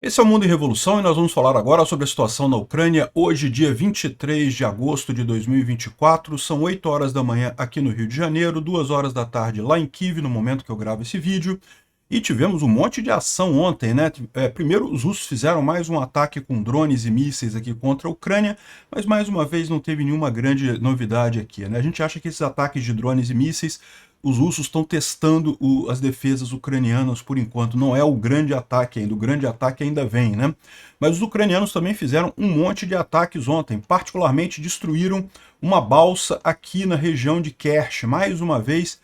Esse é o Mundo em Revolução e nós vamos falar agora sobre a situação na Ucrânia. Hoje, dia 23 de agosto de 2024, são 8 horas da manhã aqui no Rio de Janeiro, 2 horas da tarde lá em Kiev, no momento que eu gravo esse vídeo. E tivemos um monte de ação ontem, né? Primeiro, os russos fizeram mais um ataque com drones e mísseis aqui contra a Ucrânia, mas mais uma vez não teve nenhuma grande novidade aqui, né? A gente acha que esses ataques de drones e mísseis, os russos estão testando as defesas ucranianas por enquanto, não é o grande ataque ainda, o grande ataque ainda vem, né? Mas os ucranianos também fizeram um monte de ataques ontem, particularmente destruíram uma balsa aqui na região de Kerch, mais uma vez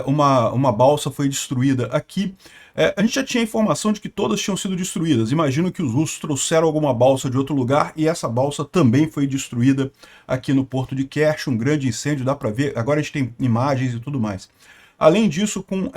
uma balsa foi destruída aqui. A gente já tinha informação de que todas tinham sido destruídas. Imagino que os russos trouxeram alguma balsa de outro lugar e essa balsa também foi destruída aqui no porto de Kerch, um grande incêndio, dá para ver. Agora a gente tem imagens e tudo mais. Além disso, com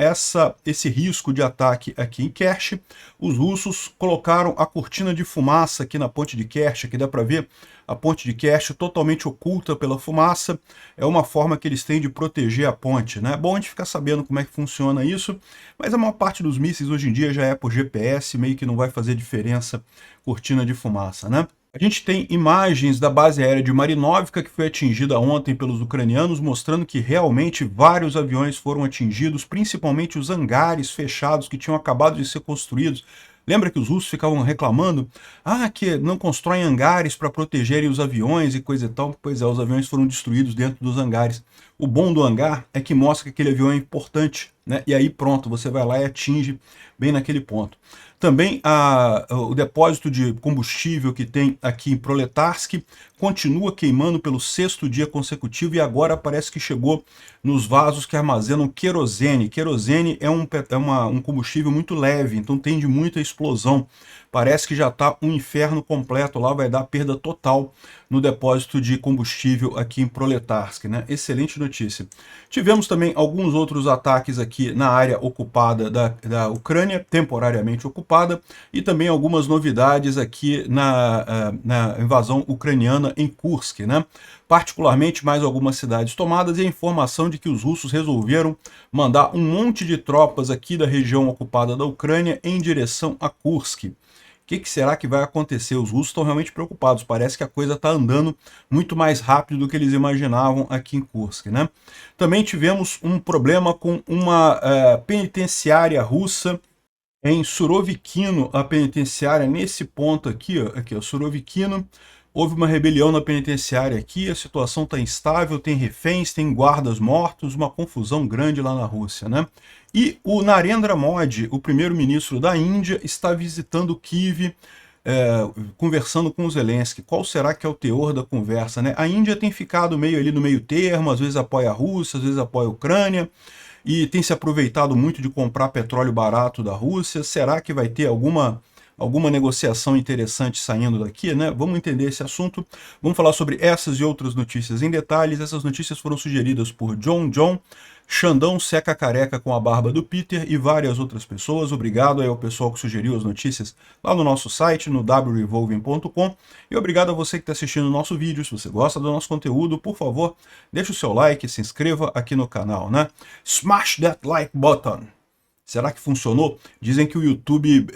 esse risco de ataque aqui em Kerch, os russos colocaram a cortina de fumaça aqui na ponte de Kerch, aqui dá para ver a ponte de Kerch totalmente oculta pela fumaça. É uma forma que eles têm de proteger a ponte, né? É bom a gente ficar sabendo como é que funciona isso, mas a maior parte dos mísseis hoje em dia já é por GPS, meio que não vai fazer diferença cortina de fumaça, né? A gente tem imagens da base aérea de Marinovka, que foi atingida ontem pelos ucranianos, mostrando que realmente vários aviões foram atingidos, principalmente os hangares fechados que tinham acabado de ser construídos. Lembra que os russos ficavam reclamando que não constroem hangares para protegerem os aviões e coisa e tal? Pois é, os aviões foram destruídos dentro dos hangares. O bom do hangar é que mostra que aquele avião é importante, né? E aí pronto, você vai lá e atinge bem naquele ponto. Também o depósito de combustível que tem aqui em Proletarsk continua queimando pelo 6º dia consecutivo e agora parece que chegou nos vasos que armazenam querosene. Querosene é um combustível muito leve, então tende muita explosão. Parece que já está um inferno completo lá, vai dar perda total no depósito de combustível aqui em Proletarsk, né? Excelente notícia. Tivemos também alguns outros ataques aqui na área ocupada da Ucrânia, temporariamente ocupada, e também algumas novidades aqui na invasão ucraniana em Kursk, né? Particularmente mais algumas cidades tomadas e a informação de que os russos resolveram mandar um monte de tropas aqui da região ocupada da Ucrânia em direção a Kursk. O que será que vai acontecer? Os russos estão realmente preocupados. Parece que a coisa está andando muito mais rápido do que eles imaginavam aqui em Kursk, né? Também tivemos um problema com uma penitenciária russa em Surovikino, a penitenciária nesse ponto aqui, ó, Surovikino. Houve uma rebelião na penitenciária aqui, a situação está instável, tem reféns, tem guardas mortos, uma confusão grande lá na Rússia, né? E o Narendra Modi, o primeiro-ministro da Índia, está visitando Kiev, conversando com o Zelensky. Qual será que é o teor da conversa, né? A Índia tem ficado meio ali no meio termo, às vezes apoia a Rússia, às vezes apoia a Ucrânia, e tem se aproveitado muito de comprar petróleo barato da Rússia. Será que vai ter alguma negociação interessante saindo daqui, né? Vamos entender esse assunto. Vamos falar sobre essas e outras notícias em detalhes. Essas notícias foram sugeridas por John, Xandão Seca Careca com a barba do Peter e várias outras pessoas. Obrigado aí ao pessoal que sugeriu as notícias lá no nosso site, no wrevolving.com. E obrigado a você que está assistindo o nosso vídeo. Se você gosta do nosso conteúdo, por favor, deixe o seu like, se inscreva aqui no canal, né? Smash that like button! Será que funcionou? Dizem que o YouTube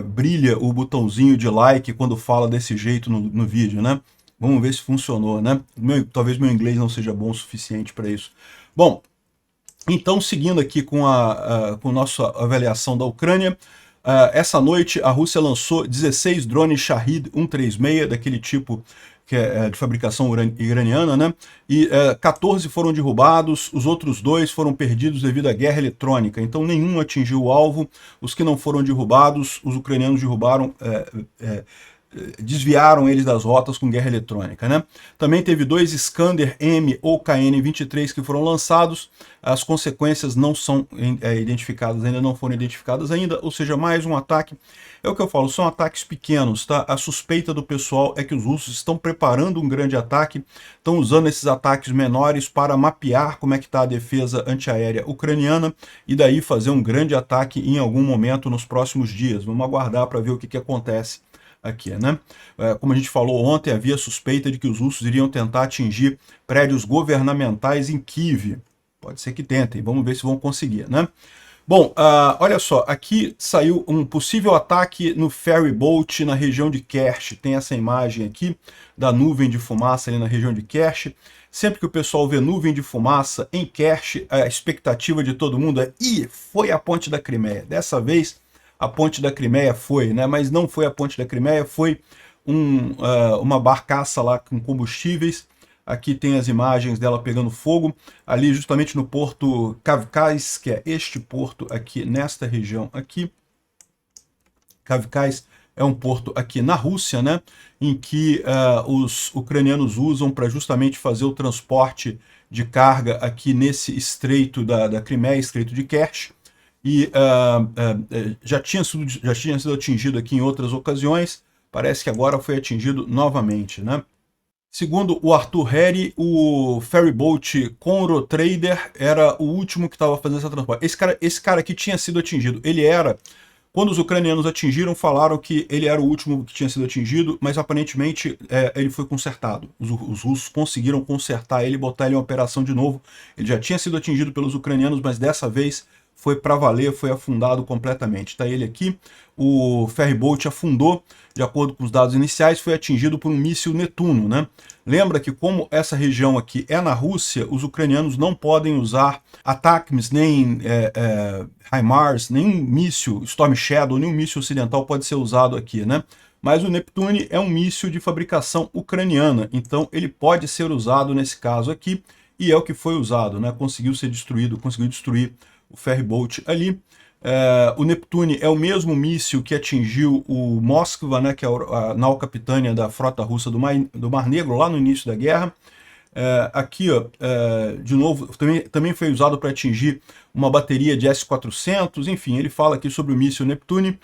brilha o botãozinho de like quando fala desse jeito no vídeo, né? Vamos ver se funcionou, né? Talvez meu inglês não seja bom o suficiente para isso. Bom, então seguindo aqui com a nossa avaliação da Ucrânia, essa noite a Rússia lançou 16 drones Shahed 136, daquele tipo que é de fabricação iraniana, né? E 14 foram derrubados, os outros 2 foram perdidos devido à guerra eletrônica, então nenhum atingiu o alvo. Os que não foram derrubados, os ucranianos derrubaram, desviaram eles das rotas com guerra eletrônica, né? Também teve 2 Iskander-M ou KN-23 que foram lançados, as consequências não são identificadas ainda, não foram identificadas ainda, ou seja, mais um ataque. É o que eu falo, são ataques pequenos, tá? A suspeita do pessoal é que os russos estão preparando um grande ataque, estão usando esses ataques menores para mapear como é que está a defesa antiaérea ucraniana e daí fazer um grande ataque em algum momento nos próximos dias. Vamos aguardar para ver o que acontece aqui, né? Como a gente falou ontem, havia suspeita de que os russos iriam tentar atingir prédios governamentais em Kiev. Pode ser que tentem, vamos ver se vão conseguir, né? Bom, olha só, aqui saiu um possível ataque no ferry boat na região de Kerch. Tem essa imagem aqui da nuvem de fumaça ali na região de Kerch. Sempre que o pessoal vê nuvem de fumaça em Kerch, a expectativa de todo mundo é: ih, foi a ponte da Crimeia. Dessa vez, a ponte da Crimeia foi, né? Mas não foi a ponte da Crimeia, foi uma barcaça lá com combustíveis. Aqui tem as imagens dela pegando fogo, ali justamente no porto Kavkaz, que é este porto aqui nesta região aqui. Kavkaz é um porto aqui na Rússia, né, em que os ucranianos usam para justamente fazer o transporte de carga aqui nesse estreito da Crimeia, estreito de Kerch. E já tinha sido atingido aqui em outras ocasiões, parece que agora foi atingido novamente, né? Segundo o Arthur Harry, o ferryboat Conro Trader era o último que estava fazendo essa transporte. Esse cara aqui tinha sido atingido. Ele era... Quando os ucranianos atingiram, falaram que ele era o último que tinha sido atingido, mas aparentemente ele foi consertado. Os russos conseguiram consertar ele e botar ele em operação de novo. Ele já tinha sido atingido pelos ucranianos, mas dessa vez foi para valer, foi afundado completamente. Está ele aqui. O ferryboat afundou, de acordo com os dados iniciais, foi atingido por um míssil Netuno, né? Lembra que como essa região aqui é na Rússia, os ucranianos não podem usar ATACMS, nem HIMARS, nenhum míssil Storm Shadow, nenhum míssil ocidental pode ser usado aqui, né? Mas o Neptune é um míssil de fabricação ucraniana, então ele pode ser usado nesse caso aqui, e é o que foi usado, né? Conseguiu destruir o ferryboat ali. O Neptune é o mesmo míssil que atingiu o Moskva, né, que é a nau capitânia da frota russa do Mar Negro, lá no início da guerra. Aqui, ó, de novo, também foi usado para atingir uma bateria de S-400. Enfim, ele fala aqui sobre o míssil Neptune.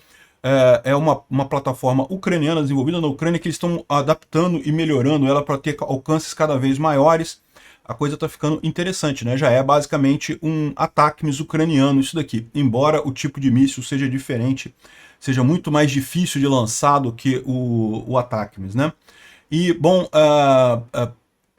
É uma plataforma ucraniana, desenvolvida na Ucrânia, que eles estão adaptando e melhorando ela para ter alcances cada vez maiores. A coisa está ficando interessante, né? Já é basicamente um ATACMS ucraniano isso daqui. Embora o tipo de míssil seja diferente, seja muito mais difícil de lançar do que o ATACMS, né? E, bom,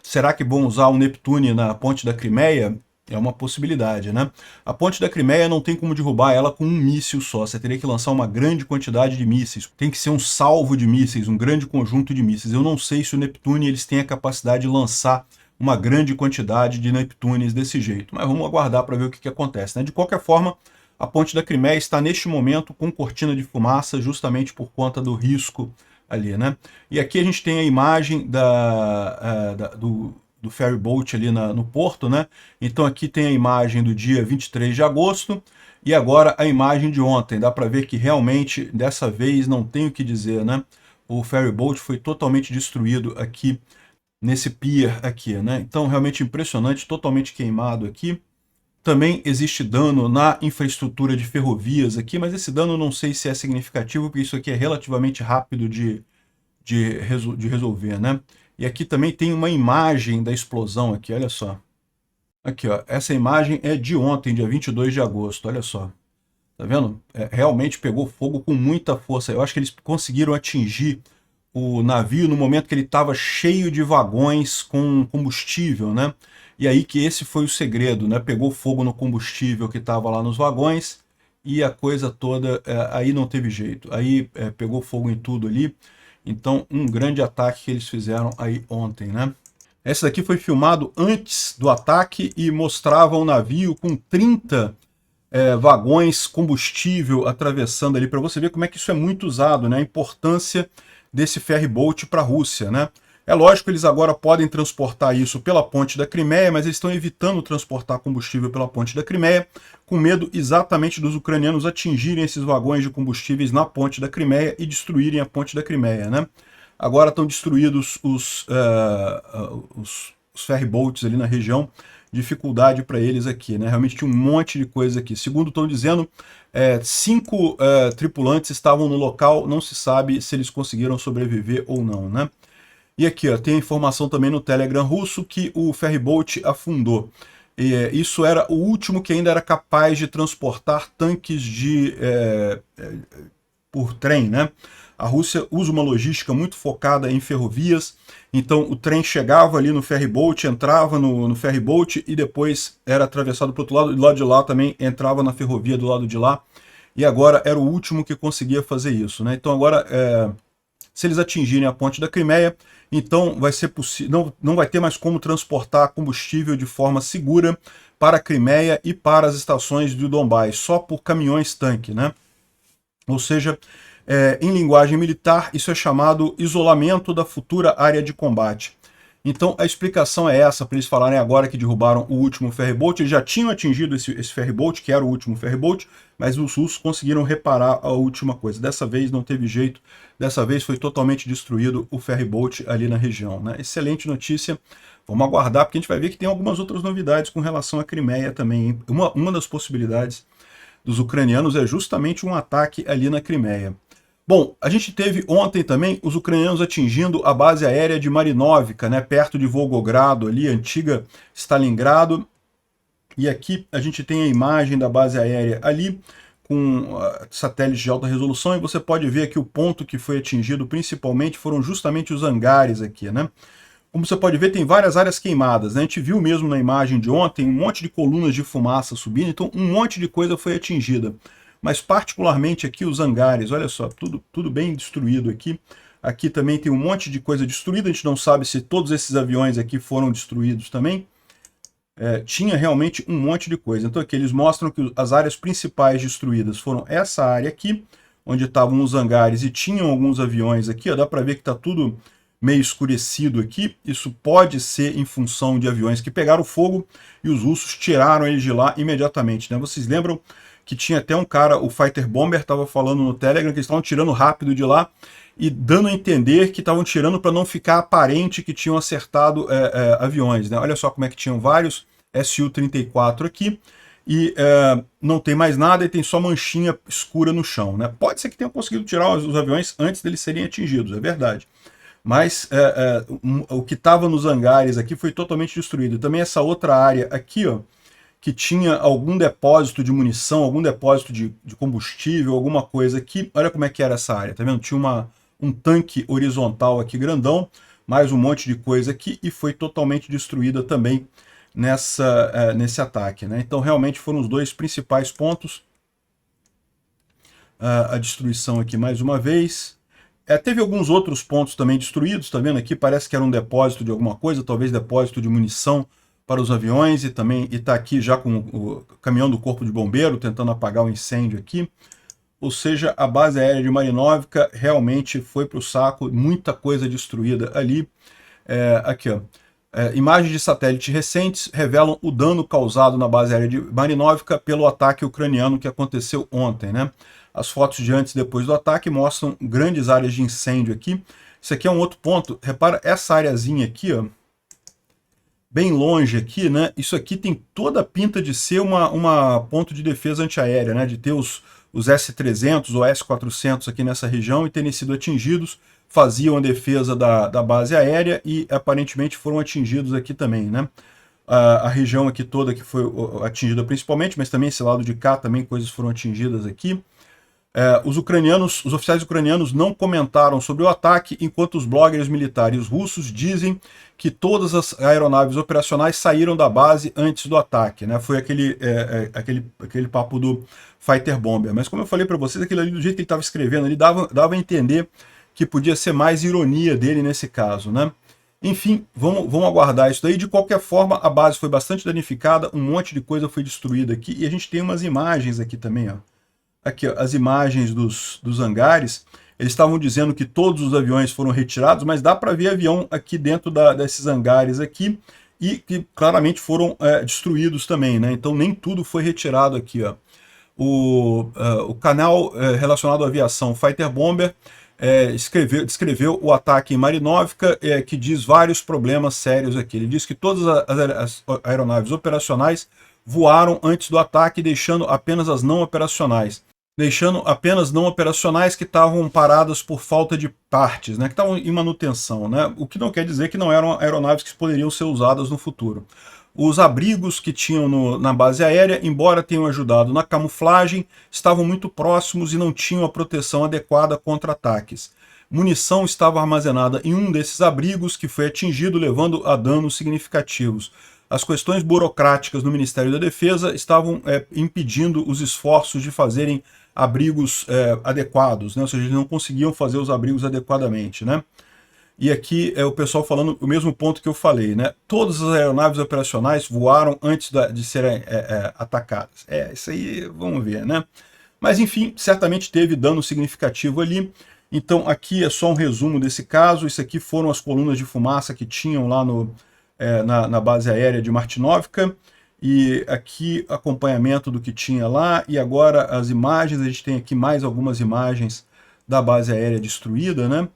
será que vão usar o Neptune na ponte da Crimeia? É uma possibilidade, né? A ponte da Crimeia não tem como derrubar ela com um míssil só. Você teria que lançar uma grande quantidade de mísseis. Tem que ser um salvo de mísseis, um grande conjunto de mísseis. Eu não sei se o Neptune eles têm a capacidade de lançar uma grande quantidade de Neptunes desse jeito. Mas vamos aguardar para ver o que acontece, né? De qualquer forma, a ponte da Crimeia está neste momento com cortina de fumaça, justamente por conta do risco ali, né? E aqui a gente tem a imagem do ferryboat ali no porto, né? Então aqui tem a imagem do dia 23 de agosto e agora a imagem de ontem. Dá para ver que realmente, dessa vez, não tem o que dizer, né? O ferryboat foi totalmente destruído aqui nesse pier aqui, né? Então, realmente impressionante, totalmente queimado aqui. Também existe dano na infraestrutura de ferrovias aqui, mas esse dano não sei se é significativo, porque isso aqui é relativamente rápido de resolver, né? E aqui também tem uma imagem da explosão aqui, olha só. Aqui, ó, essa imagem é de ontem, dia 22 de agosto, olha só. Tá vendo? Realmente pegou fogo com muita força. Eu acho que eles conseguiram atingir o navio no momento que ele estava cheio de vagões com combustível, né? E aí que esse foi o segredo, né? Pegou fogo no combustível que estava lá nos vagões e a coisa toda, aí não teve jeito. Aí pegou fogo em tudo ali. Então, um grande ataque que eles fizeram aí ontem, né? Esse daqui foi filmado antes do ataque e mostrava um navio com 30 vagões combustível atravessando ali, para você ver como é que isso é muito usado, né? A importância desse ferryboat para a Rússia, né? É lógico que eles agora podem transportar isso pela ponte da Crimeia, mas eles estão evitando transportar combustível pela ponte da Crimeia, com medo exatamente dos ucranianos atingirem esses vagões de combustíveis na ponte da Crimeia e destruírem a ponte da Crimeia, né? Agora estão destruídos os ferryboats ali na região, dificuldade para eles aqui, né? Realmente tinha um monte de coisa aqui. Segundo estão dizendo, 5 tripulantes estavam no local, não se sabe se eles conseguiram sobreviver ou não, né? E aqui, ó, tem a informação também no Telegram russo que o ferryboat afundou. Isso era o último que ainda era capaz de transportar tanques por trem, né? A Rússia usa uma logística muito focada em ferrovias, então o trem chegava ali no ferryboat, entrava no ferryboat e depois era atravessado para o outro lado, e do lado de lá também entrava na ferrovia do lado de lá, e agora era o último que conseguia fazer isso, né? Então agora, se eles atingirem a ponte da Crimeia, então vai ser possível, não vai ter mais como transportar combustível de forma segura para a Crimeia e para as estações do Donbás, só por caminhões-tanque, né? Ou seja, em linguagem militar, isso é chamado isolamento da futura área de combate. Então a explicação é essa, para eles falarem agora que derrubaram o último ferryboat. Eles já tinham atingido esse ferryboat, que era o último ferryboat, mas os russos conseguiram reparar a última coisa. Dessa vez não teve jeito, dessa vez foi totalmente destruído o ferryboat ali na região, né? Excelente notícia, vamos aguardar, porque a gente vai ver que tem algumas outras novidades com relação à Crimeia também, hein? Uma das possibilidades dos ucranianos é justamente um ataque ali na Crimeia. Bom, a gente teve ontem também os ucranianos atingindo a base aérea de Marinovka, né, perto de Volgogrado, ali, antiga Stalingrado. E aqui a gente tem a imagem da base aérea ali, com satélites de alta resolução, e você pode ver que o ponto que foi atingido principalmente foram justamente os hangares aqui, né? Como você pode ver, tem várias áreas queimadas, né? A gente viu mesmo na imagem de ontem um monte de colunas de fumaça subindo, então um monte de coisa foi atingida. Mas particularmente aqui os hangares, olha só, tudo bem destruído aqui. Aqui também tem um monte de coisa destruída, a gente não sabe se todos esses aviões aqui foram destruídos também. Tinha realmente um monte de coisa. Então aqui eles mostram que as áreas principais destruídas foram essa área aqui, onde estavam os hangares e tinham alguns aviões aqui, ó, dá para ver que está tudo meio escurecido aqui. Isso pode ser em função de aviões que pegaram fogo e os russos tiraram eles de lá imediatamente, né? Vocês lembram que tinha até um cara, o Fighter Bomber, estava falando no Telegram que eles estavam tirando rápido de lá e dando a entender que estavam tirando para não ficar aparente que tinham acertado aviões, né? Olha só como é que tinham vários Su-34 aqui e não tem mais nada e tem só manchinha escura no chão, né? Pode ser que tenham conseguido tirar os aviões antes deles serem atingidos, é verdade. Mas o que estava nos hangares aqui foi totalmente destruído. Também essa outra área aqui, ó, que tinha algum depósito de munição, algum depósito de combustível, alguma coisa aqui. Olha como é que era essa área, tá vendo? Tinha um tanque horizontal aqui grandão, mais um monte de coisa aqui, e foi totalmente destruída também nesse ataque, né? Então realmente foram os dois principais pontos. A destruição aqui mais uma vez. Teve alguns outros pontos também destruídos, tá vendo aqui? Parece que era um depósito de alguma coisa, talvez depósito de munição para os aviões, e também está aqui já com o caminhão do corpo de bombeiro tentando apagar o incêndio aqui. Ou seja, a base aérea de Marinovka realmente foi para o saco, muita coisa destruída ali. Aqui, ó. Imagens de satélite recentes revelam o dano causado na base aérea de Marinovka pelo ataque ucraniano que aconteceu ontem, né? As fotos de antes e depois do ataque mostram grandes áreas de incêndio aqui. Isso aqui é um outro ponto. Repara essa areazinha aqui, ó, bem longe aqui, né? Isso aqui tem toda a pinta de ser uma ponto de defesa antiaérea, né? De ter os S-300 ou S-400 aqui nessa região e terem sido atingidos, faziam a defesa da base aérea e aparentemente foram atingidos aqui também, né? A região aqui toda que foi atingida principalmente, mas também esse lado de cá também coisas foram atingidas aqui. Os oficiais ucranianos não comentaram sobre o ataque, enquanto os bloggers militares russos dizem que todas as aeronaves operacionais saíram da base antes do ataque, né? Foi aquele papo do Fighter Bomber. Mas como eu falei para vocês, aquilo ali, do jeito que ele estava escrevendo, ele dava a entender que podia ser mais ironia dele nesse caso, né? Enfim, vamos aguardar isso daí. De qualquer forma, a base foi bastante danificada, um monte de coisa foi destruída aqui, e a gente tem umas imagens aqui também, ó. Aqui, ó, as imagens dos hangares. Eles estavam dizendo que todos os aviões foram retirados, mas dá para ver avião aqui dentro desses hangares aqui, e que claramente foram destruídos também, né? Então nem tudo foi retirado aqui, ó. O canal relacionado à aviação Fighter Bomber descreveu o ataque em Marinovka, que diz vários problemas sérios aqui. Ele diz que todas as aeronaves operacionais voaram antes do ataque, deixando apenas as não operacionais. deixando apenas não operacionais que estavam paradas por falta de partes, né, que estavam em manutenção, né, o que não quer dizer que não eram aeronaves que poderiam ser usadas no futuro. Os abrigos que tinham na base aérea, embora tenham ajudado na camuflagem, estavam muito próximos e não tinham a proteção adequada contra ataques. Munição estava armazenada em um desses abrigos que foi atingido, levando a danos significativos. As questões burocráticas no Ministério da Defesa estavam impedindo os esforços de fazerem abrigos adequados, né? Ou seja, eles não conseguiam fazer os abrigos adequadamente, né? E aqui é o pessoal falando o mesmo ponto que eu falei, né? Todas as aeronaves operacionais voaram antes de serem atacadas. Isso aí vamos ver, né? Mas enfim, certamente teve dano significativo ali. Então aqui é só um resumo desse caso. Isso aqui foram as colunas de fumaça que tinham lá na base aérea de Martinovka. E aqui acompanhamento do que tinha lá. E agora as imagens, a gente tem aqui mais algumas imagens da base aérea destruída, né?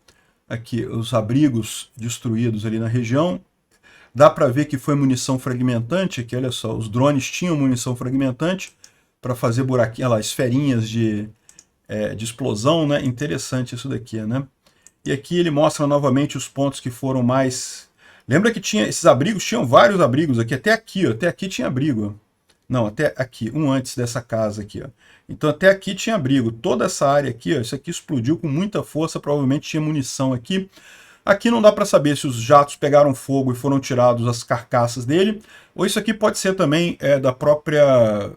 Aqui os abrigos destruídos ali na região. Dá para ver que foi munição fragmentante, aqui olha só, os drones tinham munição fragmentante para fazer buraquinhos, lá, esferinhas de explosão, né? Interessante isso daqui, né? E aqui ele mostra novamente os pontos que foram mais... Lembra que tinha esses abrigos, tinham vários abrigos aqui, até aqui, ó, até aqui tinha abrigo. Não, até aqui, um antes dessa casa aqui, ó. Então até aqui tinha abrigo. Toda essa área aqui, ó, isso aqui explodiu com muita força, provavelmente tinha munição aqui. Aqui não dá para saber se os jatos pegaram fogo e foram tirados as carcaças dele, ou isso aqui pode ser também da própria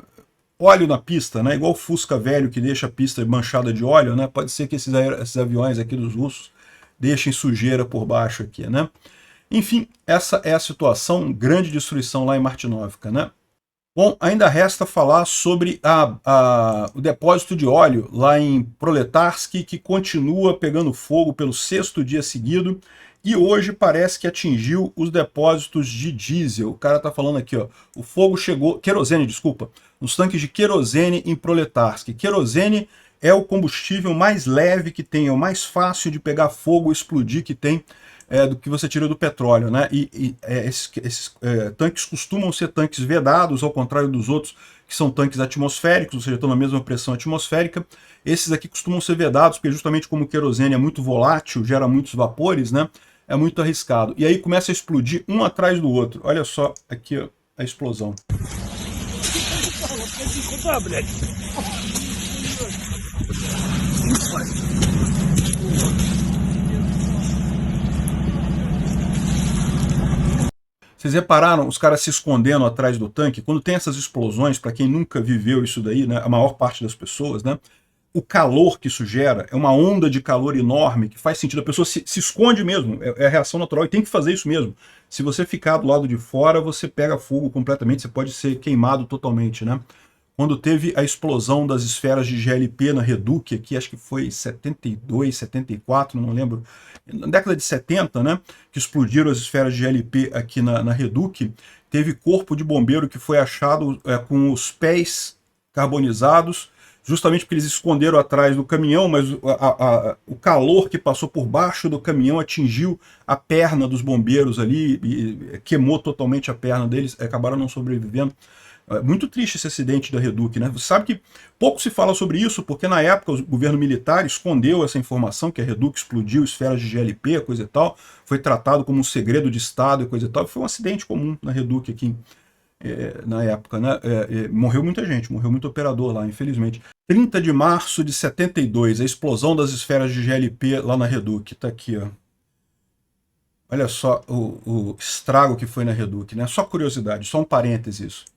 óleo na pista, né? Igual o Fusca velho que deixa a pista manchada de óleo, né? Pode ser que esses aviões aqui dos russos deixem sujeira por baixo aqui, né? Enfim, essa é a situação, grande destruição lá em Martinovka, né? Bom, ainda resta falar sobre o depósito de óleo lá em Proletarsky, que continua pegando fogo pelo sexto dia seguido, e hoje parece que atingiu os depósitos de diesel. O cara está falando aqui, ó, o fogo chegou, querosene, desculpa, nos tanques de querosene em Proletarsky. Querosene é o combustível mais leve que tem, é o mais fácil de pegar fogo e explodir que tem, do que você tira do petróleo, né? Esses tanques costumam ser tanques vedados, ao contrário dos outros, que são tanques atmosféricos, ou seja, estão na mesma pressão atmosférica. Esses aqui costumam ser vedados, porque justamente como o querosene é muito volátil, gera muitos vapores, né? É muito arriscado. E aí começa a explodir um atrás do outro. Olha só aqui, ó, a explosão. Vocês repararam os caras se escondendo atrás do tanque? Quando tem essas explosões, para quem nunca viveu isso daí, né, a maior parte das pessoas, né, o calor que isso gera é uma onda de calor enorme que faz sentido. A pessoa se esconde mesmo, é a reação natural e tem que fazer isso mesmo. Se você ficar do lado de fora, você pega fogo completamente, você pode ser queimado totalmente, né? Quando teve a explosão das esferas de GLP na Reduk, aqui acho que foi 72, 74, não lembro, na década de 70, né, que explodiram as esferas de GLP aqui na Reduk, teve corpo de bombeiro que foi achado com os pés carbonizados, justamente porque eles esconderam atrás do caminhão, mas o calor que passou por baixo do caminhão atingiu a perna dos bombeiros ali, e queimou totalmente a perna deles, acabaram não sobrevivendo. Muito triste esse acidente da Reduk, né? Você sabe que pouco se fala sobre isso, porque na época o governo militar escondeu essa informação que a Reduk explodiu esferas de GLP, coisa e tal, foi tratado como um segredo de Estado e coisa e tal, foi um acidente comum na Reduk aqui na época, né? Morreu muita gente, morreu muito operador lá, infelizmente. 30 de março de 72, a explosão das esferas de GLP lá na Reduk, tá aqui, ó. Olha só o estrago que foi na Reduk, né? Só curiosidade, só um parênteses isso.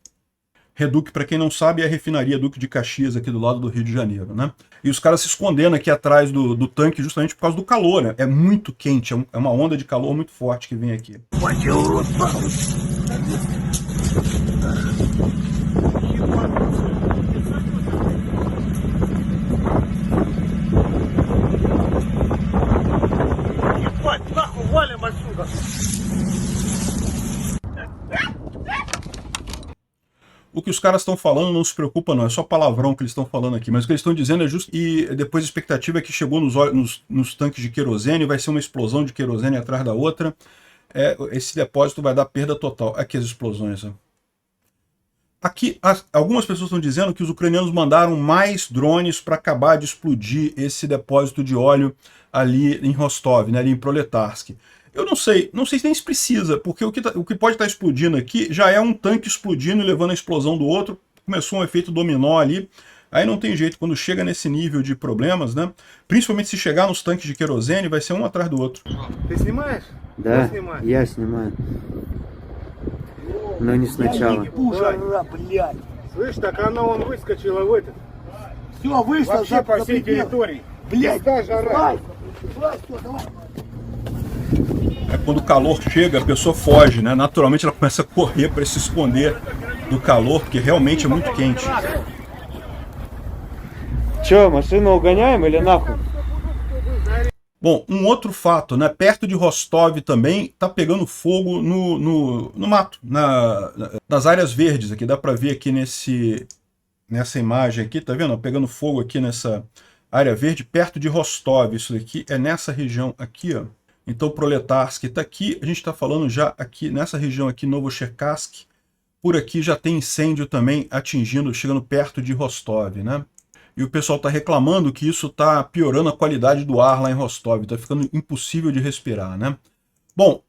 Reduk, para quem não sabe, é a refinaria Duque de Caxias, aqui do lado do Rio de Janeiro, né? E os caras se escondendo aqui atrás do tanque justamente por causa do calor, né? É muito quente, é uma onda de calor muito forte que vem aqui. O que os caras estão falando não se preocupa não, é só palavrão que eles estão falando aqui, mas o que eles estão dizendo é justo, e depois a expectativa é que chegou nos tanques de querosene, vai ser uma explosão de querosene atrás da outra, esse depósito vai dar perda total. Aqui as explosões, ó. Aqui, algumas pessoas estão dizendo que os ucranianos mandaram mais drones para acabar de explodir esse depósito de óleo ali em Rostov, né, ali em Proletarsk. Eu não sei nem se precisa, porque o que pode estar explodindo aqui já é um tanque explodindo e levando a explosão do outro. Começou um efeito dominó ali. Aí não tem jeito, quando chega nesse nível de problemas, né? Principalmente se chegar nos tanques de querosene, vai ser um atrás do outro. Ты снимаешь? Да, Снимаю. я снимаю. Но не сначала. Блядь. Слышь, так она вон выскочила в этот. Все, вышло, Вообще по всей территории. Блядь, Пизда, жара. Давай, давай. É quando o calor chega, a pessoa foge, né? Naturalmente ela começa a correr para se esconder do calor, porque realmente é muito quente. Че, машину угоняем или нахуй? Bom, um outro fato, né? Perto de Rostov também tá pegando fogo no mato, nas áreas verdes aqui. Dá para ver aqui nessa imagem aqui, tá vendo? Pegando fogo aqui nessa área verde, perto de Rostov. Isso daqui é nessa região aqui, ó. Então Proletarsk está aqui, a gente está falando já aqui nessa região aqui, Novocherkassk. Por aqui já tem incêndio também atingindo, chegando perto de Rostov, né? E o pessoal está reclamando que isso está piorando a qualidade do ar lá em Rostov, está ficando impossível de respirar, né? Bom,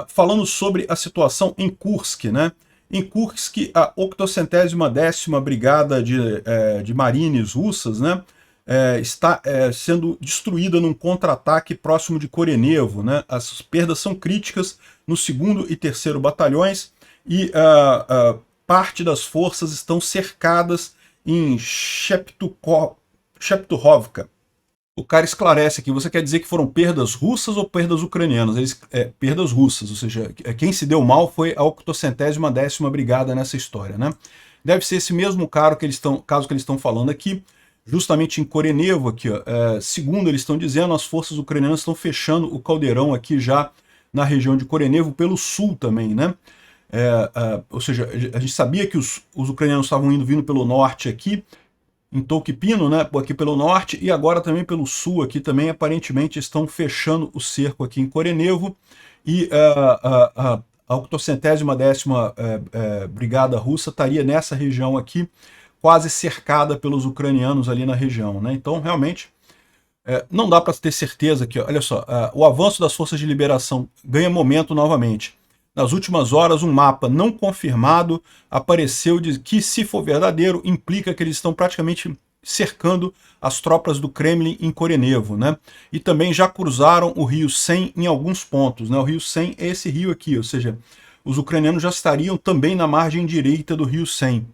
falando sobre a situação em Kursk, né? Em Kursk, a 810ª Brigada de Marines russas, né? Está sendo destruída num contra-ataque próximo de Korenevo, né? As perdas são críticas no 2º e 3º batalhões e parte das forças estão cercadas em Sheptuhovka. O cara esclarece aqui, você quer dizer que foram perdas russas ou perdas ucranianas? Perdas russas, ou seja, quem se deu mal foi a 810ª Brigada nessa história, né? Deve ser esse mesmo caso que eles estão falando aqui, justamente em Korenevo aqui, ó. Segundo eles estão dizendo, as forças ucranianas estão fechando o caldeirão aqui já na região de Korenevo, pelo sul também, né? Ou seja, a gente sabia que os ucranianos estavam vindo pelo norte aqui, em Tolkpino, né, aqui pelo norte, e agora também pelo sul aqui também, aparentemente estão fechando o cerco aqui em Korenevo, e a 810ª Brigada Russa estaria nessa região aqui, quase cercada pelos ucranianos ali na região, né? Então, realmente, não dá para ter certeza que, olha só, o avanço das forças de liberação ganha momento novamente. Nas últimas horas, um mapa não confirmado apareceu de que, se for verdadeiro, implica que eles estão praticamente cercando as tropas do Kremlin em Korenevo, né? E também já cruzaram o rio Sen em alguns pontos, né? O rio Sen é esse rio aqui, ou seja, os ucranianos já estariam também na margem direita do rio Sen.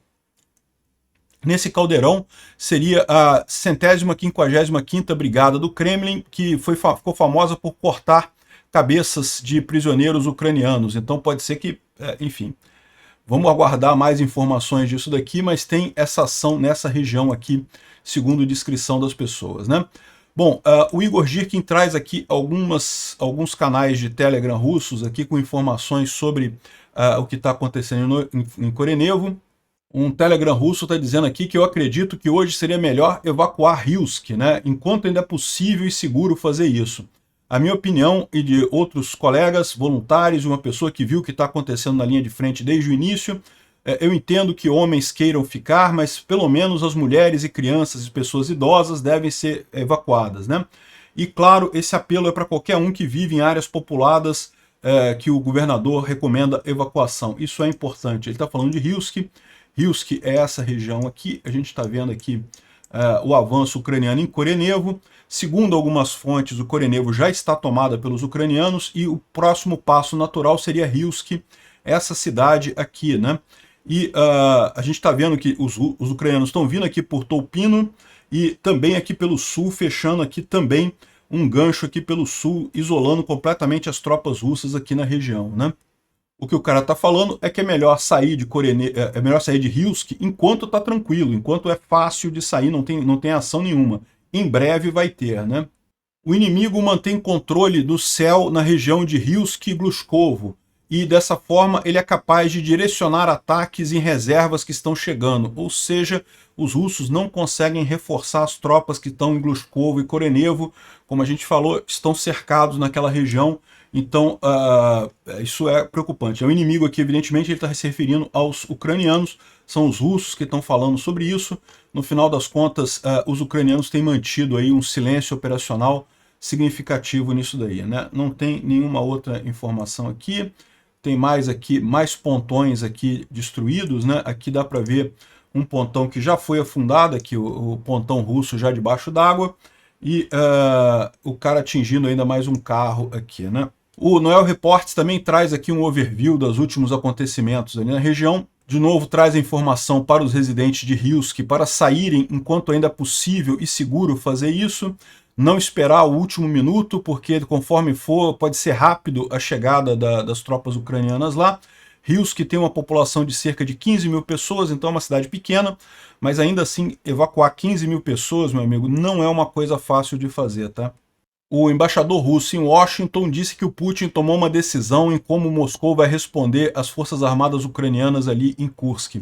Nesse caldeirão seria a 155ª Brigada do Kremlin, que ficou famosa por cortar cabeças de prisioneiros ucranianos. Então pode ser que, enfim, vamos aguardar mais informações disso daqui, mas tem essa ação nessa região aqui, segundo descrição das pessoas, né? Bom, o Igor Girkin traz aqui alguns canais de Telegram russos aqui com informações sobre o que está acontecendo em Korenevo. Um Telegram russo está dizendo aqui que eu acredito que hoje seria melhor evacuar Hilsk, né? Enquanto ainda é possível e seguro fazer isso. A minha opinião e de outros colegas voluntários, uma pessoa que viu o que está acontecendo na linha de frente desde o início, eu entendo que homens queiram ficar, mas pelo menos as mulheres e crianças e pessoas idosas devem ser evacuadas, né? E claro, esse apelo é para qualquer um que vive em áreas populadas que o governador recomenda evacuação. Isso é importante. Ele está falando de Hilsk. Hilsk é essa região aqui. A gente está vendo aqui o avanço ucraniano em Korenevo. Segundo algumas fontes, o Korenevo já está tomada pelos ucranianos e o próximo passo natural seria Hilsk, essa cidade aqui, né? E a gente está vendo que os ucranianos estão vindo aqui por Tolpino e também aqui pelo sul, fechando aqui também um gancho aqui pelo sul, isolando completamente as tropas russas aqui na região, né? O que o cara está falando é que é melhor sair de Hilsk enquanto está tranquilo, enquanto é fácil de sair, não tem ação nenhuma. Em breve vai ter, né? O inimigo mantém controle do céu na região de Hilsk e Glushkovo e dessa forma ele é capaz de direcionar ataques em reservas que estão chegando, ou seja, os russos não conseguem reforçar as tropas que estão em Glushkovo e Korenevo, como a gente falou, estão cercados naquela região, então isso é preocupante. É o inimigo aqui, evidentemente, ele está se referindo aos ucranianos, são os russos que estão falando sobre isso. No final das contas, os ucranianos têm mantido aí um silêncio operacional significativo nisso daí, né? Não tem nenhuma outra informação aqui. Tem mais aqui, mais pontões aqui destruídos, né? Aqui dá para ver um pontão que já foi afundado, aqui o pontão russo já debaixo d'água, e o cara atingindo ainda mais um carro aqui, né? O Noel Reports também traz aqui um overview dos últimos acontecimentos ali na região. De novo, traz a informação para os residentes de Hilsk para saírem enquanto ainda é possível e seguro fazer isso. Não esperar o último minuto, porque conforme for, pode ser rápido a chegada das tropas ucranianas lá. Hilsk tem uma população de cerca de 15 mil pessoas, então é uma cidade pequena, mas ainda assim, evacuar 15 mil pessoas, meu amigo, não é uma coisa fácil de fazer, tá? O embaixador russo em Washington disse que o Putin tomou uma decisão em como Moscou vai responder às forças armadas ucranianas ali em Kursk.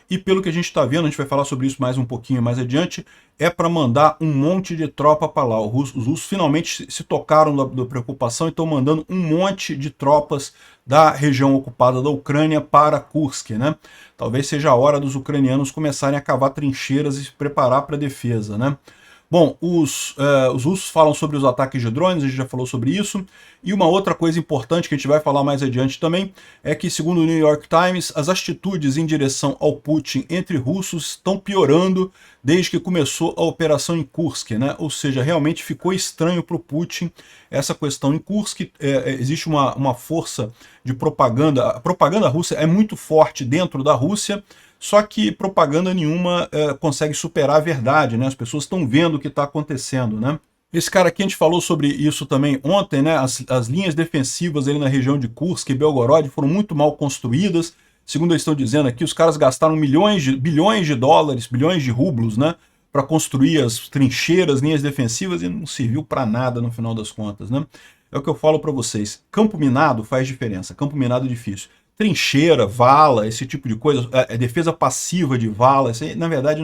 E pelo que a gente está vendo, a gente vai falar sobre isso mais um pouquinho mais adiante, é para mandar um monte de tropa para lá. Os russos finalmente se tocaram da preocupação e estão mandando um monte de tropas da região ocupada da Ucrânia para Kursk, né? Talvez seja a hora dos ucranianos começarem a cavar trincheiras e se preparar para a defesa, né? Bom, os russos falam sobre os ataques de drones, a gente já falou sobre isso. E uma outra coisa importante que a gente vai falar mais adiante também é que, segundo o New York Times, as atitudes em direção ao Putin entre russos estão piorando desde que começou a operação em Kursk, né? Ou seja, realmente ficou estranho para o Putin essa questão em Kursk. Existe uma força de propaganda. A propaganda russa é muito forte dentro da Rússia, só que propaganda nenhuma consegue superar a verdade, né? As pessoas estão vendo o que está acontecendo, né? Esse cara aqui, a gente falou sobre isso também ontem, né? As linhas defensivas ali na região de Kursk e Belgorod foram muito mal construídas. Segundo eles estão dizendo aqui, os caras gastaram bilhões de dólares, bilhões de rublos, né? Para construir as trincheiras, linhas defensivas, e não serviu para nada no final das contas, né? É o que eu falo para vocês. Campo minado faz diferença. Campo minado é difícil. Trincheira, vala, esse tipo de coisa, defesa passiva de vala, isso aí, na verdade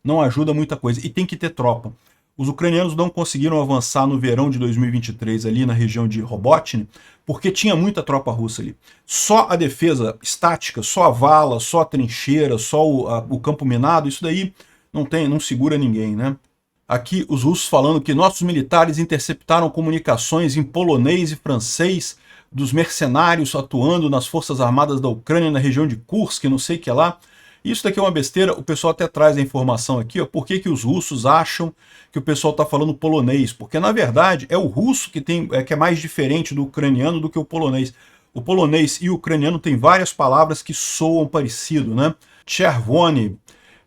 não ajuda muita coisa. E tem que ter tropa. Os ucranianos não conseguiram avançar no verão de 2023 ali na região de Robotny, porque tinha muita tropa russa ali. Só a defesa estática, só a vala, só a trincheira, só o campo minado, isso daí não segura ninguém, né? Aqui os russos falando que nossos militares interceptaram comunicações em polonês e francês dos mercenários atuando nas forças armadas da Ucrânia na região de Kursk, não sei o que lá. Isso daqui é uma besteira, o pessoal até traz a informação aqui, ó, por que os russos acham que o pessoal está falando polonês, porque na verdade é o russo que é mais diferente do ucraniano do que o polonês. O polonês e o ucraniano têm várias palavras que soam parecido, né? Czerwony,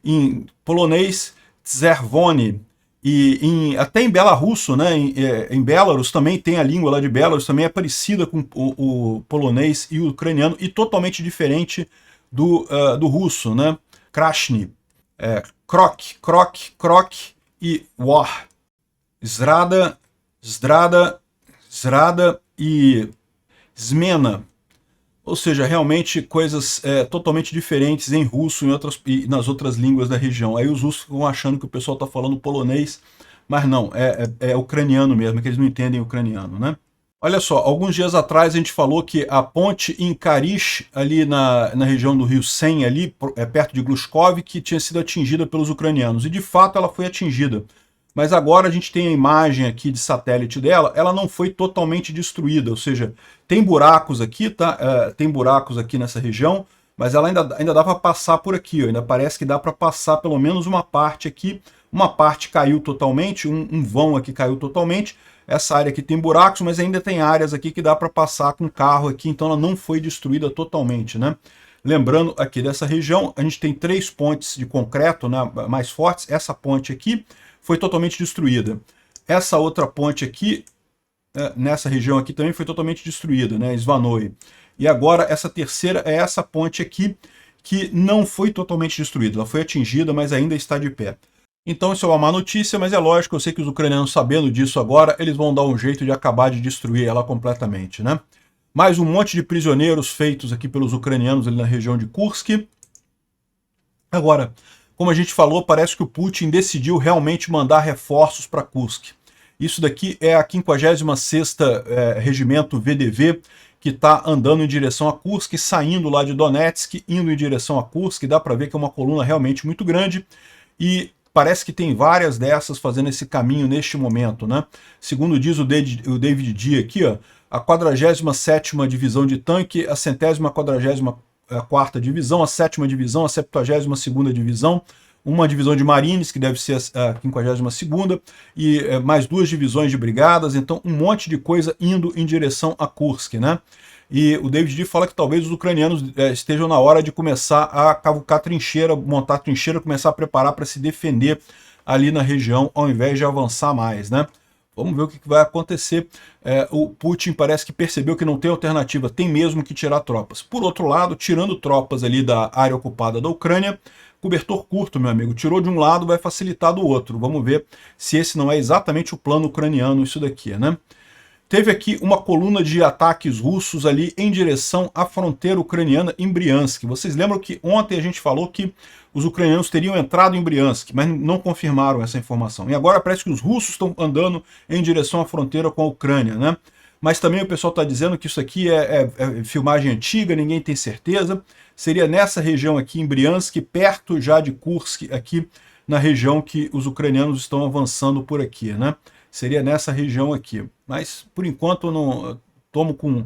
em polonês, czerwony, e até em belarusso, né? Em Belarus também tem a língua lá de Belarus, também é parecida com o polonês e o ucraniano, e totalmente diferente do russo, né? Krasny, krok e war. Zrada e zmena. Ou seja, realmente coisas totalmente diferentes em russo e nas outras línguas da região. Aí os russos ficam achando que o pessoal está falando polonês, mas não, é ucraniano mesmo, que eles não entendem ucraniano, né? Olha só, alguns dias atrás a gente falou que a ponte em Karish, ali na região do rio Sen, ali perto de Glushkov, que tinha sido atingida pelos ucranianos. E de fato ela foi atingida. Mas agora a gente tem a imagem aqui de satélite dela, ela não foi totalmente destruída, ou seja, tem buracos aqui, tá? Tem buracos aqui nessa região, mas ela ainda dá para passar por aqui, ó. Ainda parece que dá para passar pelo menos uma parte aqui. Uma parte caiu totalmente, um vão aqui caiu totalmente. Essa área aqui tem buracos, mas ainda tem áreas aqui que dá para passar com carro aqui, então ela não foi destruída totalmente, né? Lembrando aqui dessa região, a gente tem 3 pontes de concreto, né, mais fortes. Essa ponte aqui foi totalmente destruída. Essa outra ponte aqui, nessa região aqui também foi totalmente destruída, né, Svanoi. E agora essa terceira é essa ponte aqui, que não foi totalmente destruída. Ela foi atingida, mas ainda está de pé. Então isso é uma má notícia, mas é lógico, eu sei que os ucranianos, sabendo disso agora, eles vão dar um jeito de acabar de destruir ela completamente, né? Mais um monte de prisioneiros feitos aqui pelos ucranianos ali na região de Kursk. Agora, como a gente falou, parece que o Putin decidiu realmente mandar reforços para Kursk. Isso daqui é a 56ª Regimento VDV, que está andando em direção a Kursk, saindo lá de Donetsk, indo em direção a Kursk. Dá para ver que é uma coluna realmente muito grande e parece que tem várias dessas fazendo esse caminho neste momento, né? Segundo diz o David D aqui, ó, a 47ª Divisão de Tanque, a 144ª Divisão, a 7ª Divisão, a 72ª Divisão, uma divisão de Marines, que deve ser a 52ª, e mais 2 divisões de brigadas, então um monte de coisa indo em direção a Kursk, né? E o David D fala que talvez os ucranianos estejam na hora de começar a cavucar trincheira, montar trincheira, começar a preparar para se defender ali na região, ao invés de avançar mais, né? Vamos ver o que vai acontecer. O Putin parece que percebeu que não tem alternativa, tem mesmo que tirar tropas. Por outro lado, tirando tropas ali da área ocupada da Ucrânia, cobertor curto, meu amigo, tirou de um lado, vai facilitar do outro. Vamos ver se esse não é exatamente o plano ucraniano, isso daqui, né? Teve aqui uma coluna de ataques russos ali em direção à fronteira ucraniana em Briansk. Vocês lembram que ontem a gente falou que os ucranianos teriam entrado em Briansk, mas não confirmaram essa informação. E agora parece que os russos estão andando em direção à fronteira com a Ucrânia, né? Mas também o pessoal está dizendo que isso aqui é filmagem antiga, ninguém tem certeza. Seria nessa região aqui em Briansk, perto já de Kursk, aqui na região que os ucranianos estão avançando por aqui, né? Seria nessa região aqui. Mas, por enquanto, eu não tomo com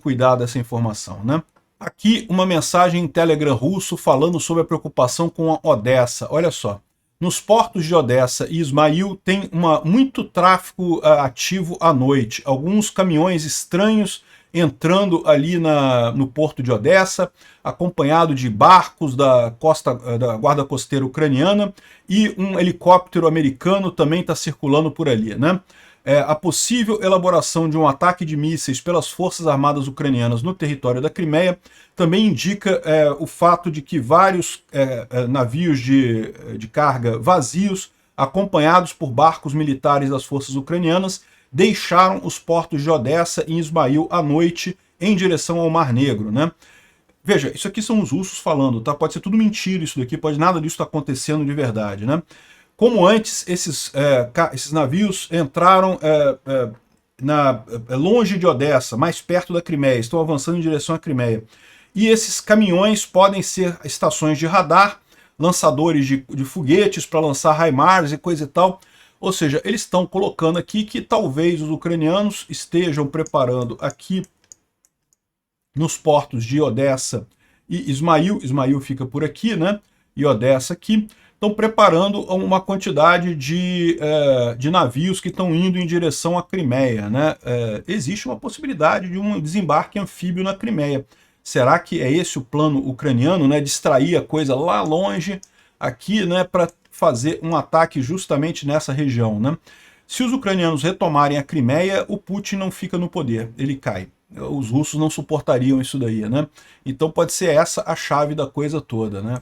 cuidado essa informação, né? Aqui uma mensagem em Telegram russo falando sobre a preocupação com a Odessa. Olha só. Nos portos de Odessa e Ismail tem muito tráfego ativo à noite. Alguns caminhões estranhos entrando ali no porto de Odessa, acompanhado de barcos da guarda costeira ucraniana, e um helicóptero americano também está circulando por ali, né? A possível elaboração de um ataque de mísseis pelas forças armadas ucranianas no território da Crimeia também indica o fato de que vários navios de carga vazios, acompanhados por barcos militares das forças ucranianas, deixaram os portos de Odessa e Ismail à noite em direção ao Mar Negro, né? Veja, isso aqui são os russos falando, tá? Pode ser tudo mentira isso daqui, pode nada disso estar acontecendo de verdade, né? Como antes, esses navios entraram longe de Odessa, mais perto da Crimeia, estão avançando em direção à Crimeia. E esses caminhões podem ser estações de radar, lançadores de foguetes para lançar HIMARS e coisa e tal. Ou seja, eles estão colocando aqui que talvez os ucranianos estejam preparando aqui nos portos de Odessa e Ismail. Ismail fica por aqui, né? E Odessa aqui. Estão preparando uma quantidade de navios que estão indo em direção à Crimeia, né? Existe uma possibilidade de um desembarque anfíbio na Crimeia. Será que é esse o plano ucraniano, né? Distrair a coisa lá longe, aqui, né? Para fazer um ataque justamente nessa região, né? Se os ucranianos retomarem a Crimeia, o Putin não fica no poder, ele cai. Os russos não suportariam isso daí, né? Então pode ser essa a chave da coisa toda, né?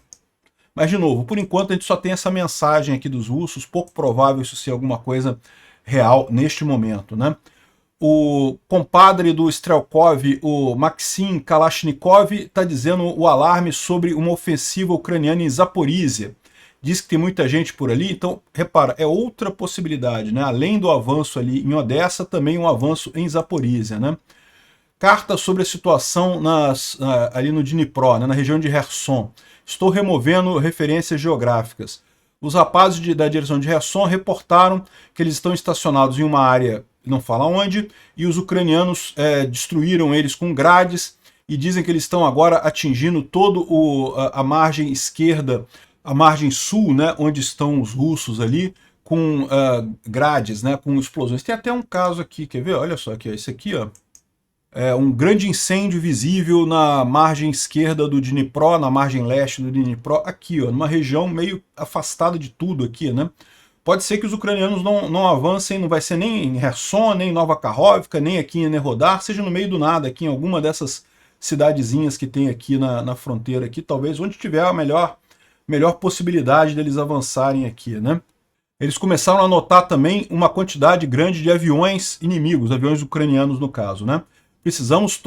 Mas, de novo, por enquanto a gente só tem essa mensagem aqui dos russos, pouco provável isso ser alguma coisa real neste momento, né? O compadre do Strelkov, o Maxim Kalashnikov, está dizendo o alarme sobre uma ofensiva ucraniana em Zaporizhia. Diz que tem muita gente por ali, então, repara, é outra possibilidade, né? Além do avanço ali em Odessa, também um avanço em Zaporizhia, né? Carta sobre a situação ali no Dnipro, né? Na região de Kherson. Estou removendo referências geográficas. Os rapazes da direção de Kherson reportaram que eles estão estacionados em uma área, não fala onde, e os ucranianos destruíram eles com grades e dizem que eles estão agora atingindo toda a margem esquerda, a margem sul, né, onde estão os russos ali, com grades, né, com explosões. Tem até um caso aqui, quer ver? Olha só aqui, esse aqui, ó. Um grande incêndio visível na margem esquerda do Dnipro, na margem leste do Dnipro, aqui, ó, numa região meio afastada de tudo aqui, né? Pode ser que os ucranianos não avancem, não vai ser nem em Kherson, nem em Nova Kakhovka, nem aqui em Enerhodar, seja no meio do nada, aqui em alguma dessas cidadezinhas que tem aqui na fronteira, aqui, talvez onde tiver a melhor possibilidade deles avançarem aqui, né? Eles começaram a notar também uma quantidade grande de aviões inimigos, aviões ucranianos no caso, né? Precisamos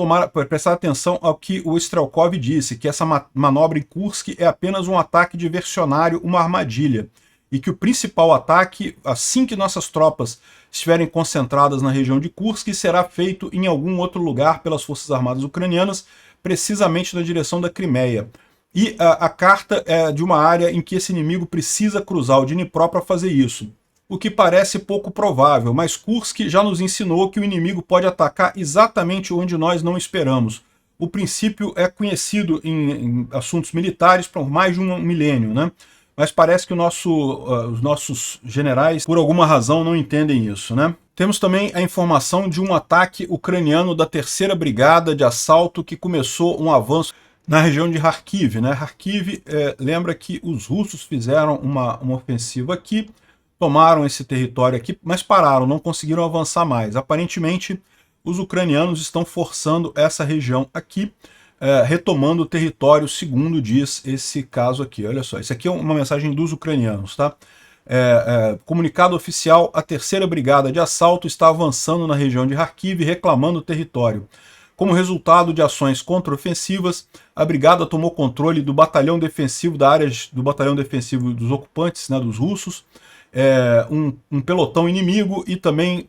prestar atenção ao que o Strelkov disse, que essa manobra em Kursk é apenas um ataque diversionário, uma armadilha, e que o principal ataque, assim que nossas tropas estiverem concentradas na região de Kursk, será feito em algum outro lugar pelas forças armadas ucranianas, precisamente na direção da Crimeia. E a carta é de uma área em que esse inimigo precisa cruzar o Dnipro para fazer isso, o que parece pouco provável, mas Kursk já nos ensinou que o inimigo pode atacar exatamente onde nós não esperamos. O princípio é conhecido em assuntos militares por mais de um milênio, né? Mas parece que os nossos generais, por alguma razão, não entendem isso, né? Temos também a informação de um ataque ucraniano da 3ª Brigada de Assalto que começou um avanço na região de Kharkiv, né? Kharkiv, lembra que os russos fizeram uma ofensiva aqui, tomaram esse território aqui, mas pararam, não conseguiram avançar mais. Aparentemente, os ucranianos estão forçando essa região aqui, retomando o território, segundo diz esse caso aqui. Olha só, isso aqui é uma mensagem dos ucranianos, tá? Comunicado oficial, a 3ª Brigada de Assalto está avançando na região de Kharkiv, reclamando o território. Como resultado de ações contraofensivas, a brigada tomou controle do batalhão defensivo, da área do batalhão defensivo dos ocupantes, né, dos russos, um pelotão inimigo e também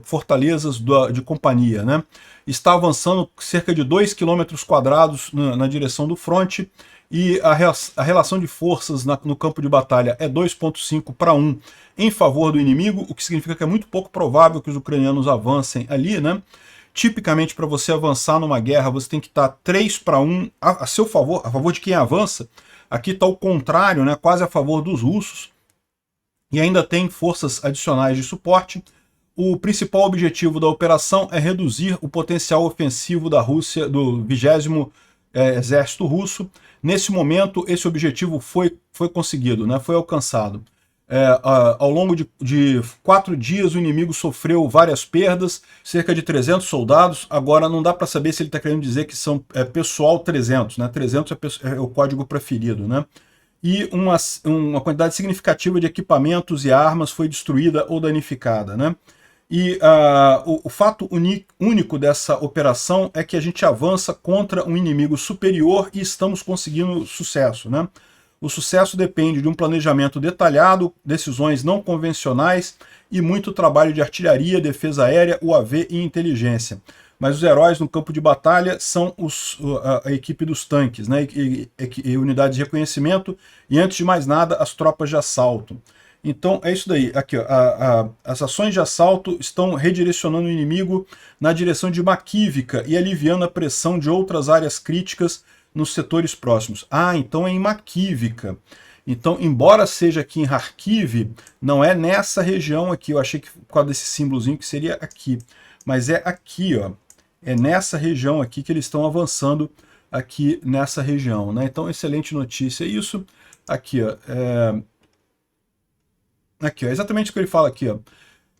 fortalezas de companhia, né? Está avançando cerca de 2 km² na direção do fronte e a relação de forças no campo de batalha é 2,5 para 1 em favor do inimigo, o que significa que é muito pouco provável que os ucranianos avancem ali, né? Tipicamente, para você avançar numa guerra, você tem que estar 3 para 1 a seu favor, a favor de quem avança. Aqui está o contrário, né? Quase a favor dos russos. E ainda tem forças adicionais de suporte. O principal objetivo da operação é reduzir o potencial ofensivo da Rússia, do 20º Exército Russo. Nesse momento, esse objetivo foi conseguido, né? Foi alcançado. Ao longo de 4 dias, o inimigo sofreu várias perdas, cerca de 300 soldados. Agora, não dá para saber se ele está querendo dizer que são pessoal 300, né? 300 é o código preferido, né? E uma quantidade significativa de equipamentos e armas foi destruída ou danificada, né? E o fato único dessa operação é que a gente avança contra um inimigo superior e estamos conseguindo sucesso, né? O sucesso depende de um planejamento detalhado, decisões não convencionais e muito trabalho de artilharia, defesa aérea, UAV e inteligência. Mas os heróis no campo de batalha são a equipe dos tanques, né? E unidades de reconhecimento e, antes de mais nada, as tropas de assalto. Então é isso daí. Aqui, ó, as ações de assalto estão redirecionando o inimigo na direção de Makivka e aliviando a pressão de outras áreas críticas nos setores próximos. Então é em Makivka. Então, embora seja aqui em Kharkiv, não é nessa região aqui. Eu achei que por causa desse símbolozinho que seria aqui. Mas é aqui, ó. É nessa região aqui que eles estão avançando, aqui nessa região, né? Então, excelente notícia isso. Aqui, ó. Aqui, ó. Exatamente o que ele fala aqui, ó.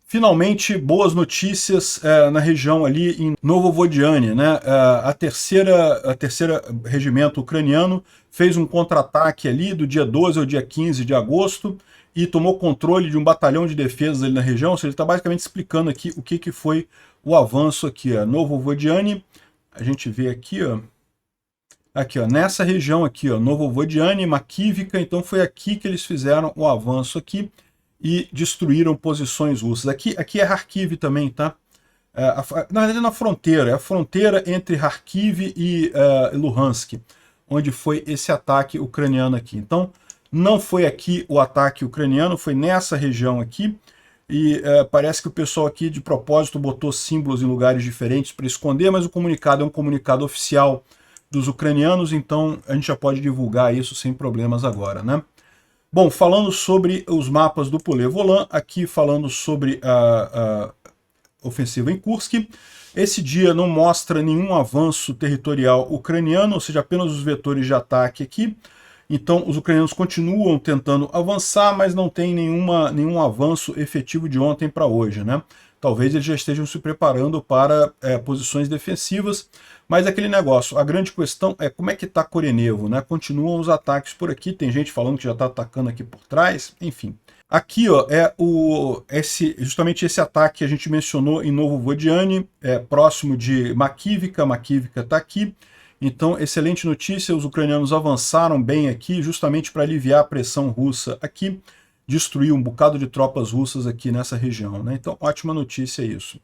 Finalmente, boas notícias na região ali em Novovodiane, né? A terceira regimento ucraniano fez um contra-ataque ali do dia 12 ao dia 15 de agosto e tomou controle de um batalhão de defesa ali na região. Ou seja, ele está basicamente explicando aqui o que foi o avanço aqui, ó. Novovodiane, a gente vê aqui, ó. Aqui, ó, nessa região aqui, ó, Novovodiane, Makivka, então foi aqui que eles fizeram o avanço aqui e destruíram posições russas. Aqui é Kharkiv também, tá? Na verdade, na fronteira. É a fronteira entre Kharkiv e Luhansk, onde foi esse ataque ucraniano aqui. Então, não foi aqui o ataque ucraniano, foi nessa região aqui. E parece que o pessoal aqui, de propósito, botou símbolos em lugares diferentes para esconder, mas o comunicado é um comunicado oficial dos ucranianos, então a gente já pode divulgar isso sem problemas agora, né? Bom, falando sobre os mapas do Pulevolan, aqui falando sobre a ofensiva em Kursk, esse dia não mostra nenhum avanço territorial ucraniano, ou seja, apenas os vetores de ataque aqui. Então, os ucranianos continuam tentando avançar, mas não tem nenhum avanço efetivo de ontem para hoje, né? Talvez eles já estejam se preparando para posições defensivas, mas aquele negócio, a grande questão é como é que está Korenevo, né? Continuam os ataques por aqui, tem gente falando que já está atacando aqui por trás, enfim. Aqui ó, é justamente esse ataque que a gente mencionou em Novovodiane, próximo de Makivka. Makivka está aqui. Então, excelente notícia, os ucranianos avançaram bem aqui, justamente para aliviar a pressão russa aqui, destruir um bocado de tropas russas aqui nessa região, né? Então, ótima notícia isso.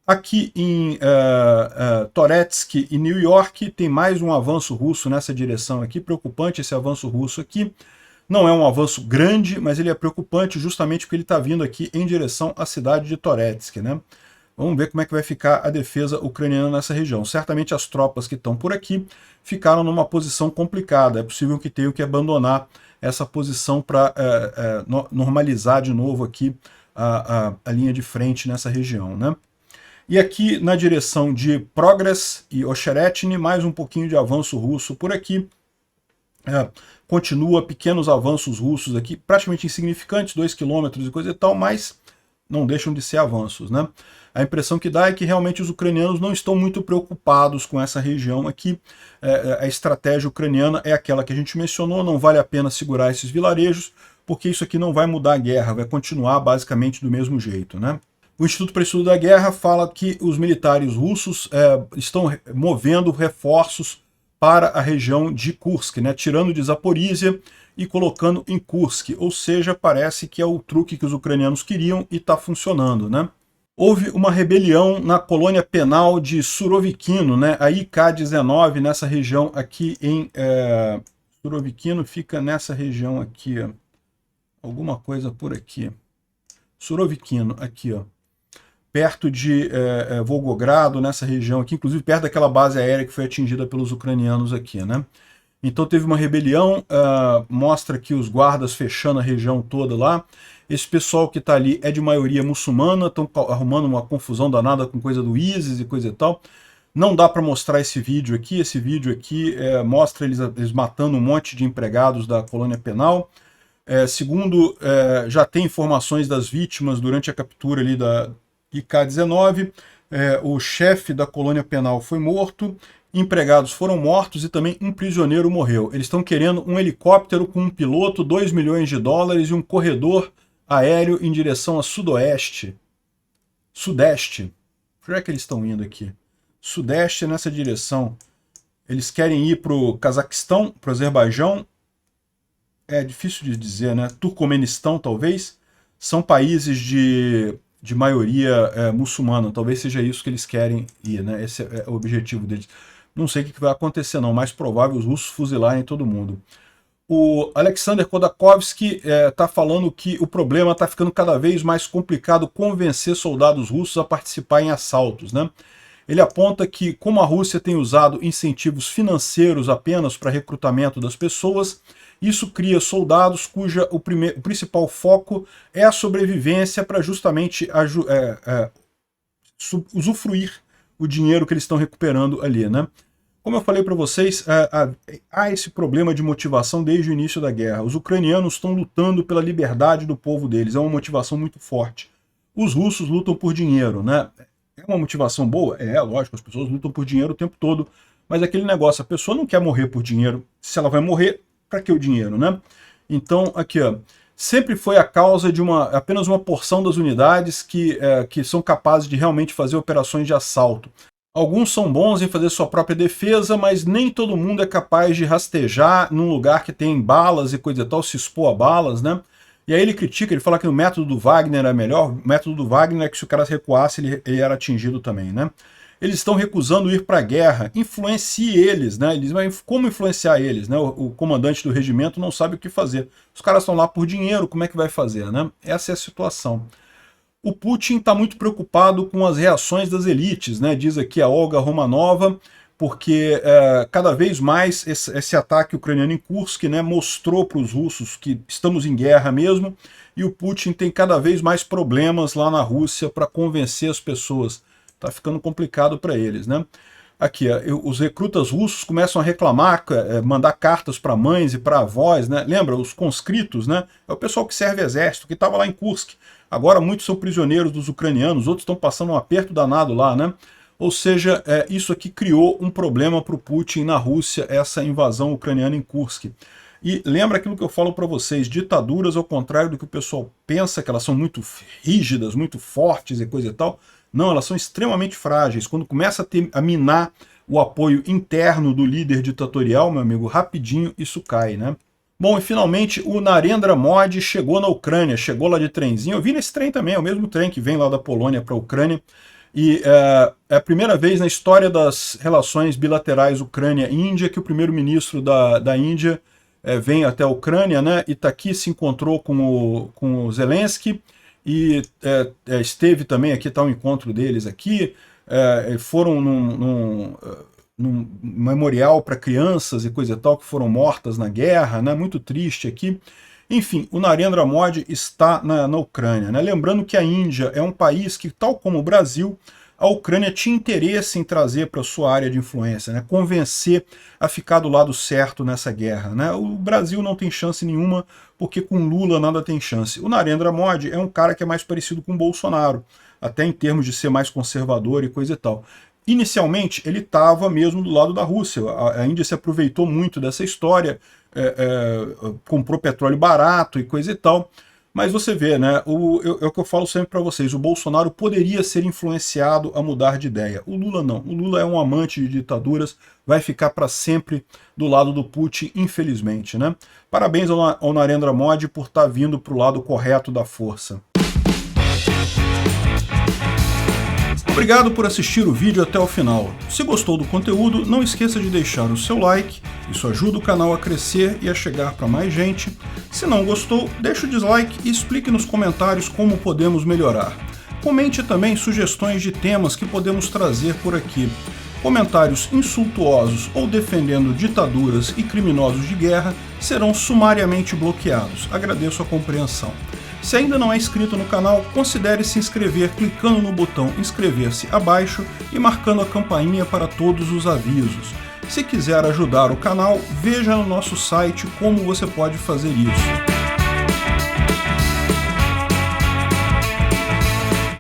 Aqui em Toretsk e New York tem mais um avanço russo nessa direção aqui, preocupante esse avanço russo aqui. Não é um avanço grande, mas ele é preocupante justamente porque ele está vindo aqui em direção à cidade de Toretsk, né? Vamos ver como é que vai ficar a defesa ucraniana nessa região. Certamente as tropas que estão por aqui ficaram numa posição complicada. É possível que tenham que abandonar essa posição para normalizar de novo aqui a linha de frente nessa região, né? E aqui na direção de Progress e Ocheretny, mais um pouquinho de avanço russo por aqui. Continua pequenos avanços russos aqui, praticamente insignificantes, 2 km e coisa e tal, mas não deixam de ser avanços, né? A impressão que dá é que realmente os ucranianos não estão muito preocupados com essa região aqui. A estratégia ucraniana é aquela que a gente mencionou, não vale a pena segurar esses vilarejos, porque isso aqui não vai mudar a guerra, vai continuar basicamente do mesmo jeito, né? O Instituto para o Estudo da Guerra fala que os militares russos estão movendo reforços para a região de Kursk, né? Tirando de Zaporizhia e colocando em Kursk, ou seja, parece que é o truque que os ucranianos queriam e está funcionando, né? Houve uma rebelião na colônia penal de Surovikino, né? A IK-19 nessa região aqui em Surovikino fica nessa região aqui, ó. Alguma coisa por aqui. Surovikino, aqui, ó. Perto de Volgogrado, nessa região aqui, inclusive perto daquela base aérea que foi atingida pelos ucranianos aqui, né? Então teve uma rebelião, mostra aqui os guardas fechando a região toda lá. Esse pessoal que está ali é de maioria muçulmana, estão arrumando uma confusão danada com coisa do ISIS e coisa e tal. Não dá para mostrar esse vídeo aqui mostra eles matando um monte de empregados da colônia penal. Segundo, já tem informações das vítimas durante a captura ali da IK-19, o chefe da colônia penal foi morto, empregados foram mortos e também um prisioneiro morreu. Eles estão querendo um helicóptero com um piloto, 2 milhões de dólares e um corredor aéreo em direção a sudeste. Onde é que eles estão indo aqui? Sudeste é nessa direção. Eles querem ir para o Cazaquistão, para o Azerbaijão. É difícil de dizer, né? Turcomenistão, talvez. São países de maioria muçulmana. Talvez seja isso que eles querem ir, né? Esse é o objetivo deles. Não sei o que vai acontecer, não. Mais provável os russos fuzilarem todo mundo. O Alexander Khodakovsky está falando que o problema está ficando cada vez mais complicado convencer soldados russos a participar em assaltos, né? Ele aponta que, como a Rússia tem usado incentivos financeiros apenas para recrutamento das pessoas, isso cria soldados cuja o principal foco é a sobrevivência para justamente usufruir o dinheiro que eles estão recuperando ali, né? Como eu falei para vocês, há esse problema de motivação desde o início da guerra. Os ucranianos estão lutando pela liberdade do povo deles, é uma motivação muito forte. Os russos lutam por dinheiro, né? É uma motivação boa? Lógico, as pessoas lutam por dinheiro o tempo todo, mas aquele negócio, a pessoa não quer morrer por dinheiro. Se ela vai morrer, para que o dinheiro, né? Então, aqui, ó, sempre foi a causa de apenas uma porção das unidades que são capazes de realmente fazer operações de assalto. Alguns são bons em fazer sua própria defesa, mas nem todo mundo é capaz de rastejar num lugar que tem balas e coisa e tal, se expor a balas, né? E aí ele critica, ele fala que o método do Wagner é melhor. O método do Wagner é que se o cara recuasse, ele era atingido também, né? Eles estão recusando ir para a guerra. Influencie eles, né? Como influenciar eles, né? O comandante do regimento não sabe o que fazer. Os caras estão lá por dinheiro, como é que vai fazer, né? Essa é a situação. O Putin está muito preocupado com as reações das elites, né? Diz aqui a Olga Romanova, porque cada vez mais esse ataque ucraniano em Kursk, né, mostrou para os russos que estamos em guerra mesmo, e o Putin tem cada vez mais problemas lá na Rússia para convencer as pessoas. Está ficando complicado para eles, né? Aqui, os recrutas russos começam a reclamar, mandar cartas para mães e para avós, né? Lembra, os conscritos, né? É o pessoal que serve exército, que estava lá em Kursk. Agora muitos são prisioneiros dos ucranianos, outros estão passando um aperto danado lá, né? Ou seja, isso aqui criou um problema para o Putin na Rússia, essa invasão ucraniana em Kursk. E lembra aquilo que eu falo para vocês, ditaduras, ao contrário do que o pessoal pensa, que elas são muito rígidas, muito fortes e coisa e tal, não, elas são extremamente frágeis. Quando começa a minar o apoio interno do líder ditatorial, meu amigo, rapidinho isso cai, né? Bom, e finalmente o Narendra Modi chegou na Ucrânia, chegou lá de trenzinho. Eu vi nesse trem também, é o mesmo trem que vem lá da Polônia para a Ucrânia. E é a primeira vez na história das relações bilaterais Ucrânia-Índia que o primeiro-ministro da Índia vem até a Ucrânia, né? E está aqui, se encontrou com o Zelensky e esteve também aqui, está o encontro deles aqui. Foram num memorial para crianças e coisa e tal que foram mortas na guerra, né? Muito triste aqui. Enfim, o Narendra Modi está na Ucrânia, né? Lembrando que a Índia é um país que, tal como o Brasil, a Ucrânia tinha interesse em trazer para sua área de influência, né? Convencer a ficar do lado certo nessa guerra, né? O Brasil não tem chance nenhuma, porque com Lula nada tem chance. O Narendra Modi é um cara que é mais parecido com o Bolsonaro, até em termos de ser mais conservador e coisa e tal. Inicialmente, ele estava mesmo do lado da Rússia. A Índia se aproveitou muito dessa história, comprou petróleo barato e coisa e tal. Mas você vê, né? É o que eu falo sempre para vocês, o Bolsonaro poderia ser influenciado a mudar de ideia. O Lula não. O Lula é um amante de ditaduras, vai ficar para sempre do lado do Putin, infelizmente, né? Parabéns ao Narendra Modi por estar vindo para o lado correto da força. Obrigado por assistir o vídeo até o final. Se gostou do conteúdo, não esqueça de deixar o seu like, isso ajuda o canal a crescer e a chegar para mais gente. Se não gostou, deixe o dislike e explique nos comentários como podemos melhorar. Comente também sugestões de temas que podemos trazer por aqui. Comentários insultuosos ou defendendo ditaduras e criminosos de guerra serão sumariamente bloqueados. Agradeço a compreensão. Se ainda não é inscrito no canal, considere se inscrever clicando no botão inscrever-se abaixo e marcando a campainha para todos os avisos. Se quiser ajudar o canal, veja no nosso site como você pode fazer isso.